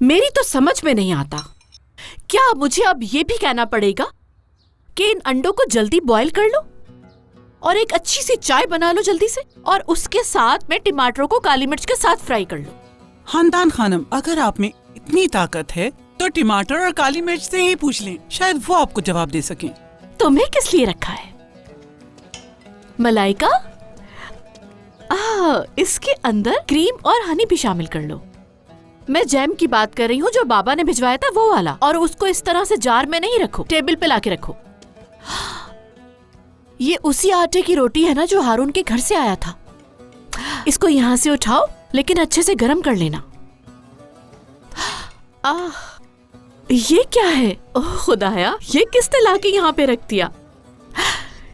मेरी तो समझ में नहीं आता, क्या मुझे अब ये भी कहना पड़ेगा कि इन अंडों को जल्दी बॉईल कर लो और एक अच्छी सी चाय बना लो जल्दी से, और उसके साथ में टमाटरों को काली मिर्च के साथ फ्राई कर लो। खानदान खानम, अगर आप में इतनी ताकत है तो टमाटर और काली मिर्च से ही पूछ लें, शायद वो आपको जवाब दे सकें। तुम्हें किस लिए रखा है मलाइका? इसके अंदर क्रीम और हनी भी शामिल कर लो। मैं जैम की बात कर रही हूँ जो बाबा ने भिजवाया था, वो वाला। और उसको इस तरह से जार में नहीं रखो, टेबल पे लाके रखो। ये उसी आटे की रोटी है ना जो हारून के घर से आया था। इसको यहाँ से उठाओ, लेकिन अच्छे से गर्म कर लेना। ये क्या है? ओह खुदाया, ये किसने लाके यहाँ पे रख दिया?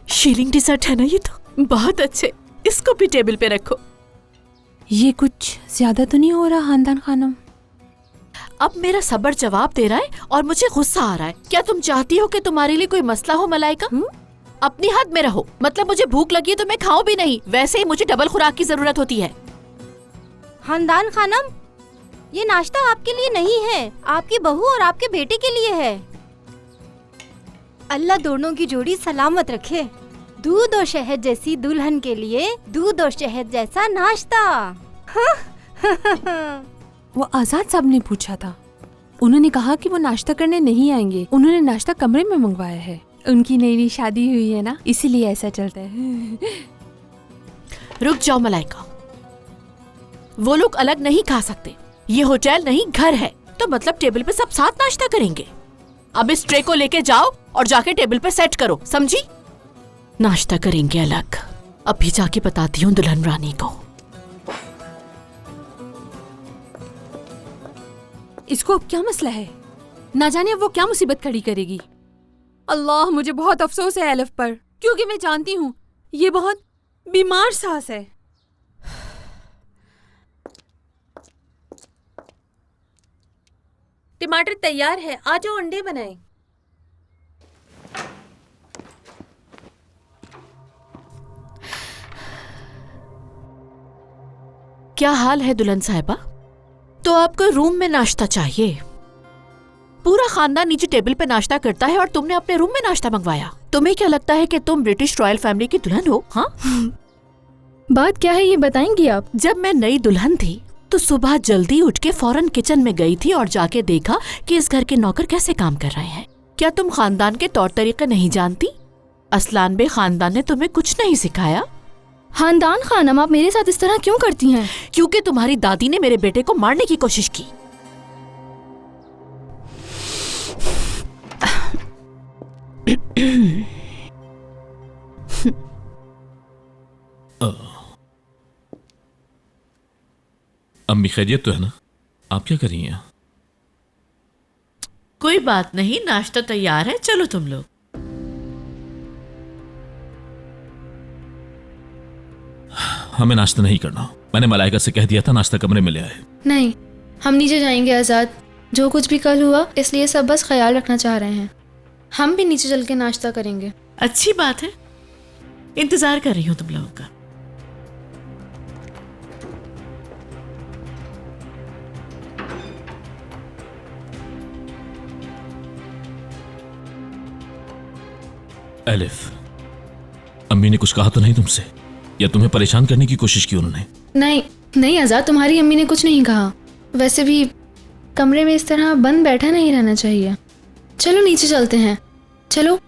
शीलिंग डिजर्ट है ना ये तो, बहुत अच्छे। इसको भी टेबल पे रखो। ये कुछ ज्यादा तो नहीं हो रहा खानदान खानम? अब मेरा सब्र जवाब दे रहा है और मुझे गुस्सा आ रहा है। क्या तुम चाहती हो कि तुम्हारे लिए कोई मसला हो मलाइका? अपनी हद में रहो। मतलब मुझे भूख लगी है तो मैं खाऊं भी नहीं, वैसे ही मुझे डबल खुराक की जरूरत होती है। खानदान खानम, ये नाश्ता आपके लिए नहीं है, आपकी बहू और आपके बेटे के लिए है। अल्लाह दोनों की जोड़ी सलामत रखे। दूध और शहद जैसी दुल्हन के लिए दूध और शहद जैसा नाश्ता। वो आजाद साहब ने पूछा था, उन्होंने कहा कि वो नाश्ता करने नहीं आएंगे, उन्होंने नाश्ता कमरे में मंगवाया है। उनकी नई नई शादी हुई है ना, इसीलिए ऐसा चलता है। रुक जाओ मलाइका, वो लोग अलग नहीं खा सकते। ये होटल नहीं घर है, तो मतलब टेबल पे सब साथ नाश्ता करेंगे। अब इस ट्रे को लेके जाओ और जाके टेबल पे सेट करो, समझी? नाश्ता करेंगे अलग। अभी जाके बताती हूँ दुल्हन रानी को। इसको अब क्या मसला है? ना जाने अब वो क्या मुसीबत खड़ी करेगी। अल्लाह, मुझे बहुत अफसोस है एलिफ पर, क्योंकि मैं जानती हूँ ये बहुत बीमार सास है। टमाटर तैयार है, आ जाओ अंडे बनाएं। क्या हाल है दुल्हन साहिबा? तो आपको रूम में नाश्ता चाहिए? पूरा खानदान नीचे टेबल पे नाश्ता करता है और तुमने अपने रूम में नाश्ता मंगवाया। तुम्हें क्या लगता है कि तुम ब्रिटिश रॉयल फैमिली की दुल्हन हो? हाँ, बात क्या है ये बताएंगी आप? जब मैं नई दुल्हन थी तो सुबह जल्दी उठ के फौरन किचन में गई थी और जाके देखा कि इस घर के नौकर कैसे काम कर रहे हैं। क्या तुम खानदान के तौर तरीके नहीं जानती? असलान बे खानदान ने तुम्हें कुछ नहीं सिखाया? खानदान खानम, आप मेरे साथ इस तरह क्यों करती हैं? क्योंकि तुम्हारी दादी ने मेरे बेटे को मारने की कोशिश की। अम्मी खैरियत तो है ना? आप क्या कर रही हैं? कोई बात नहीं, नाश्ता तैयार है, चलो तुम लोग। हमें नाश्ता नहीं करना, मैंने मलाइका से कह दिया था नाश्ता कमरे में ले आए। नहीं, हम नीचे जाएंगे आजाद। जो कुछ भी कल हुआ इसलिए सब बस ख्याल रखना चाह रहे हैं। हम भी नीचे चल के नाश्ता करेंगे। अच्छी बात है, इंतजार कर रही हूँ तुम लोगों का। एलिफ, अम्मी ने कुछ कहा तो नहीं तुमसे, या तुम्हें परेशान करने की कोशिश की उन्होंने? नहीं नहीं आजाद, तुम्हारी अम्मी ने कुछ नहीं कहा। वैसे भी कमरे में इस तरह बंद बैठा नहीं रहना चाहिए। चलो नीचे चलते हैं, चलो।